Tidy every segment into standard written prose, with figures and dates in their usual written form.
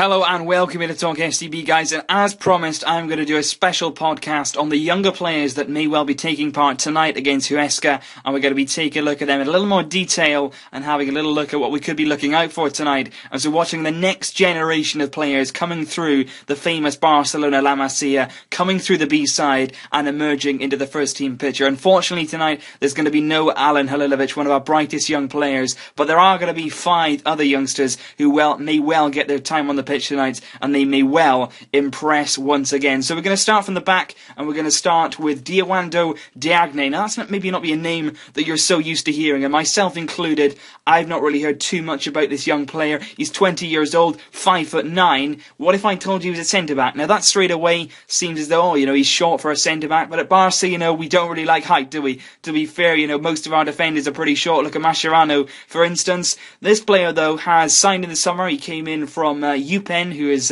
Hello and welcome to Talk STB, guys, and as promised I'm going to do a special podcast on the younger players that may well be taking part tonight against Huesca, and we're going to be taking a look at them in a little more detail and having a little look at what we could be looking out for tonight as we're watching the next generation of players coming through the famous Barcelona La Masia, coming through the B-side and emerging into the first team picture. Unfortunately tonight there's going to be no Alan Halilovic, one of our brightest young players, but there are going to be 5 other youngsters who may well get their time on the pitch tonight, and they may well impress once again. So we're going to start from the back, and we're going to start with Diawando Diagne. Now that's maybe not be a name that you're so used to hearing, and myself included, I've not really heard too much about this young player. He's 20 years old, 5'9". What if I told you he was a centre-back? Now that straight away seems as though, he's short for a centre-back, but at Barca, we don't really like height, do we? To be fair, most of our defenders are pretty short. Look at Mascherano, for instance. This player, though, has signed in the summer. He came in from Eupen, who is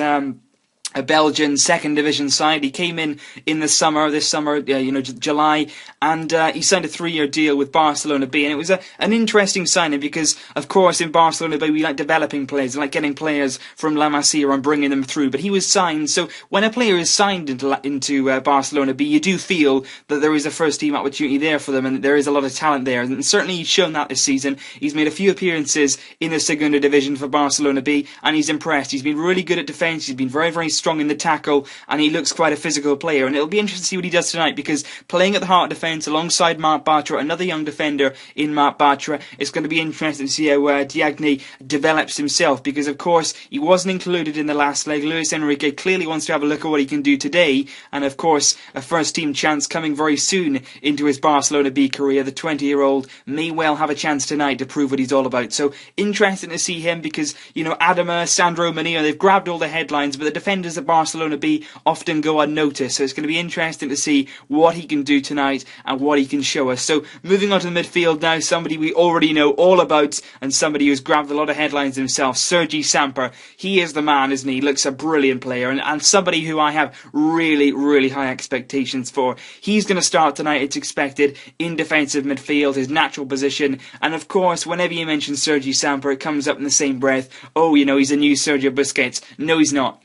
a Belgian second division side. He came in this summer, July, and he signed a 3-year deal with Barcelona B, and it was an interesting signing because, of course, in Barcelona B we like developing players, we like getting players from La Masia and bringing them through, but he was signed, so when a player is signed into Barcelona B, you do feel that there is a first team opportunity there for them, and there is a lot of talent there, and certainly he's shown that this season. He's made a few appearances in the Segunda Division for Barcelona B, and he's impressed. He's been really good at defence, he's been very, very strong in the tackle, and he looks quite a physical player, and it'll be interesting to see what he does tonight, because playing at the heart of defence alongside Marc Bartra, another young defender in Marc Bartra, it's going to be interesting to see how Diagne develops himself, because of course he wasn't included in the last leg. Luis Enrique clearly wants to have a look at what he can do today, and of course a first team chance coming very soon into his Barcelona B career. The 20-year-old may well have a chance tonight to prove what he's all about, so interesting to see him, because Adama, Sandro, Munir, they've grabbed all the headlines, but the defenders at Barcelona B often go unnoticed, so it's going to be interesting to see what he can do tonight and what he can show us. So moving on to the midfield now, somebody we already know all about and somebody who's grabbed a lot of headlines himself, Sergi Samper. He is the man, isn't he? He looks a brilliant player, and somebody who I have really, really high expectations for. He's going to start tonight, it's expected, in defensive midfield, his natural position, and of course whenever you mention Sergi Samper it comes up in the same breath, he's a new Sergio Busquets. No, he's not.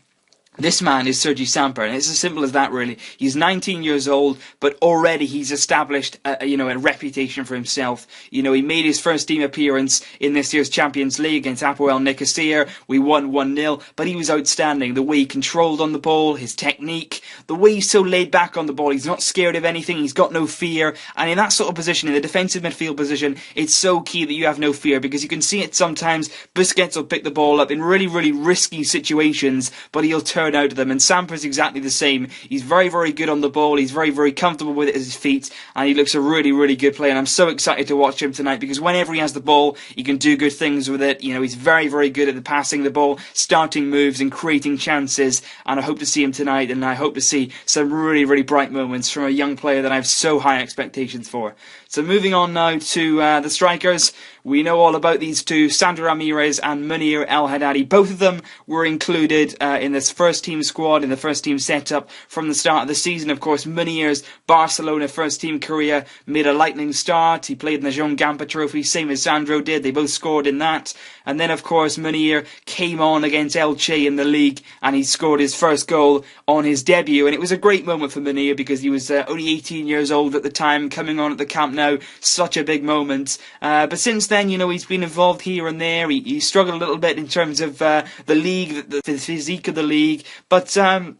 This man is Sergi Samper, and it's as simple as that, really. He's 19 years old, but already he's established a reputation for himself. He made his first team appearance in this year's Champions League against Apoel Nicosia. We won 1-0, but he was outstanding. The way he controlled on the ball, his technique, the way he's so laid back on the ball. He's not scared of anything, he's got no fear, and in that sort of position, in the defensive midfield position, it's so key that you have no fear, because you can see it sometimes. Busquets will pick the ball up in really, really risky situations, but he'll turn out of them, and Samper's exactly the same. He's very, very good on the ball, he's very, very comfortable with it at his feet, and he looks a really, really good player, and I'm so excited to watch him tonight, because whenever he has the ball, he can do good things with it. He's very, very good at the passing the ball, starting moves and creating chances, and I hope to see him tonight, and I hope to see some really, really bright moments from a young player that I have so high expectations for. So moving on now to the strikers. We know all about these two, Sandro Ramirez and Munir El Haddadi. Both of them were included in this first team squad, in the first team setup from the start of the season. Of course, Munir's Barcelona first team career made a lightning start. He played in the Jean Gamper Trophy, same as Sandro did. They both scored in that. And then, of course, Munir came on against Elche in the league, and he scored his first goal on his debut. And it was a great moment for Munir, because he was only 18 years old at the time, coming on at the Camp Nou. Such a big moment. But since then, he's been involved here and there. He struggled a little bit in terms of the league, the physique of the league. But a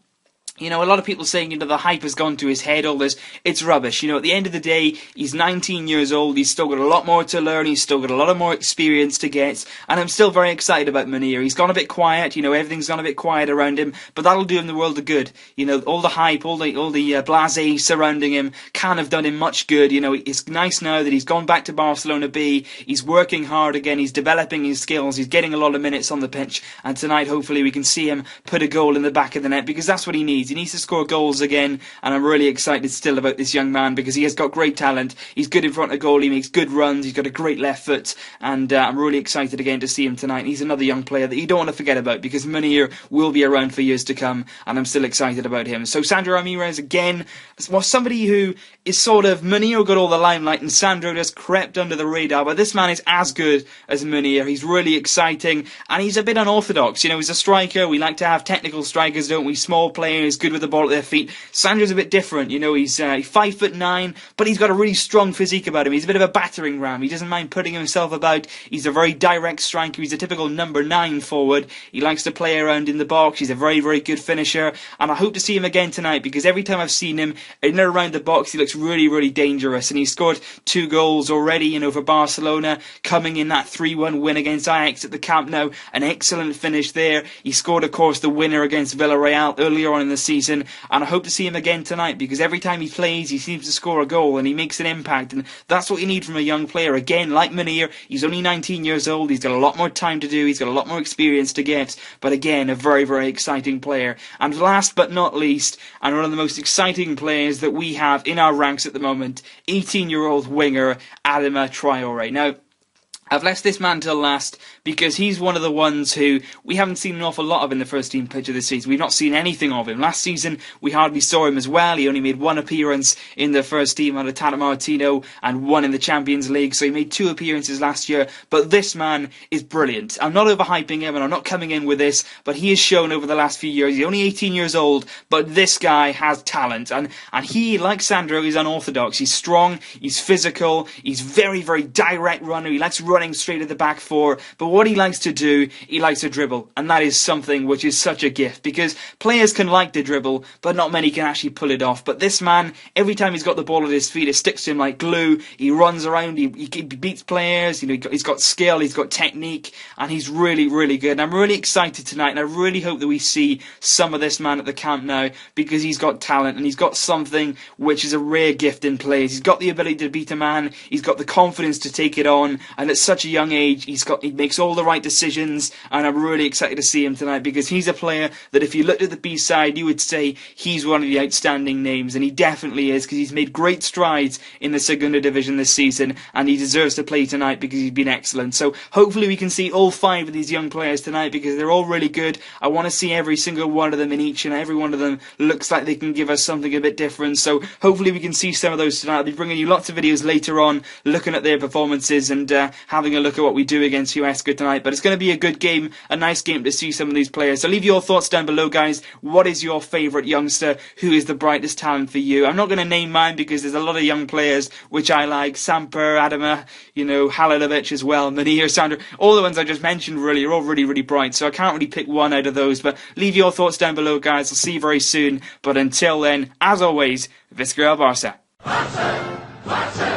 lot of people saying, the hype has gone to his head, all this. It's rubbish. At the end of the day, he's 19 years old. He's still got a lot more to learn. He's still got a lot of more experience to get. And I'm still very excited about Munir. He's gone a bit quiet. Everything's gone a bit quiet around him. But that'll do him the world of good. All the hype, all the blasé surrounding him can't have done him much good. It's nice now that he's gone back to Barcelona B. He's working hard again. He's developing his skills. He's getting a lot of minutes on the pitch. And tonight, hopefully, we can see him put a goal in the back of the net, because that's what he needs. needs. He needs to score goals again, and I'm really excited still about this young man because he has got great talent. He's good in front of goal, he makes good runs, he's got a great left foot, and I'm really excited again to see him tonight. He's another young player that you don't want to forget about because Munir will be around for years to come, and I'm still excited about him. So Sandro Ramirez again was somebody who is sort of, Munir got all the limelight and Sandro just crept under the radar, but this man is as good as Munir. He's really exciting, and he's a bit unorthodox. You know, he's a striker. We like to have technical strikers, don't we? Small players, good with the ball at their feet. Sandro's a bit different. You know, he's 5'9", but he's got a really strong physique about him. He's a bit of a battering ram. He doesn't mind putting himself about. He's a very direct striker. He's a typical number 9 forward. He likes to play around in the box. He's a very, very good finisher, and I hope to see him again tonight because every time I've seen him in and around the box, he looks really, really dangerous, and he scored 2 goals already, you know, for Barcelona, coming in that 3-1 win against Ajax at the Camp Nou. An excellent finish there. He scored, of course, the winner against Villarreal earlier on in the season, and I hope to see him again tonight because every time he plays, he seems to score a goal and he makes an impact, and that's what you need from a young player. Again, like Munir, he's only 19 years old. He's got a lot more time to do. He's got a lot more experience to get, but again, a very, very exciting player. And last but not least, and one of the most exciting players that we have in our ranks at the moment, 18-year-old winger Adama Traore. Now, I've left this man till last because he's one of the ones who we haven't seen an awful lot of in the first team picture this season. We've not seen anything of him. Last season, we hardly saw him as well. He only made 1 appearance in the first team under Tata Martino and 1 in the Champions League, so he made 2 appearances last year. But this man is brilliant. I'm not overhyping him and I'm not coming in with this, but he has shown over the last few years. He's only 18 years old, but this guy has talent. And he, like Sandro, is unorthodox. He's strong, he's physical, he's very, very direct runner. He likes running straight at the back 4, but what he likes to do, he likes to dribble, and that is something which is such a gift because players can like to dribble, but not many can actually pull it off. But this man, every time he's got the ball at his feet, it sticks to him like glue. He runs around, he beats players, you know, he's got skill, he's got technique, and he's really, really good. And I'm really excited tonight, and I really hope that we see some of this man at the Camp Nou because he's got talent and he's got something which is a rare gift in players. He's got the ability to beat a man, he's got the confidence to take it on, and at such a young age, he makes all the right decisions, and I'm really excited to see him tonight because he's a player that if you looked at the B-side, you would say he's one of the outstanding names, and he definitely is because he's made great strides in the Segunda Division this season, and he deserves to play tonight because he's been excellent. So hopefully we can see all 5 of these young players tonight because they're all really good. I want to see every single one of them in each, and every one of them looks like they can give us something a bit different. So hopefully we can see some of those tonight. I'll be bringing you lots of videos later on looking at their performances and having a look at what we do against Huesca tonight, but it's going to be a good game, a nice game to see some of these players. So leave your thoughts down below, guys. What is your favourite youngster? Who is the brightest talent for you? I'm not going to name mine because there's a lot of young players which I like. Samper, Adama, you know, Halilovic as well, Munir, Sandro, all the ones I just mentioned really are all really, really bright, so I can't really pick one out of those, but leave your thoughts down below, guys. I'll see you very soon, but until then, as always, Visca el Barça. Barça! Barça!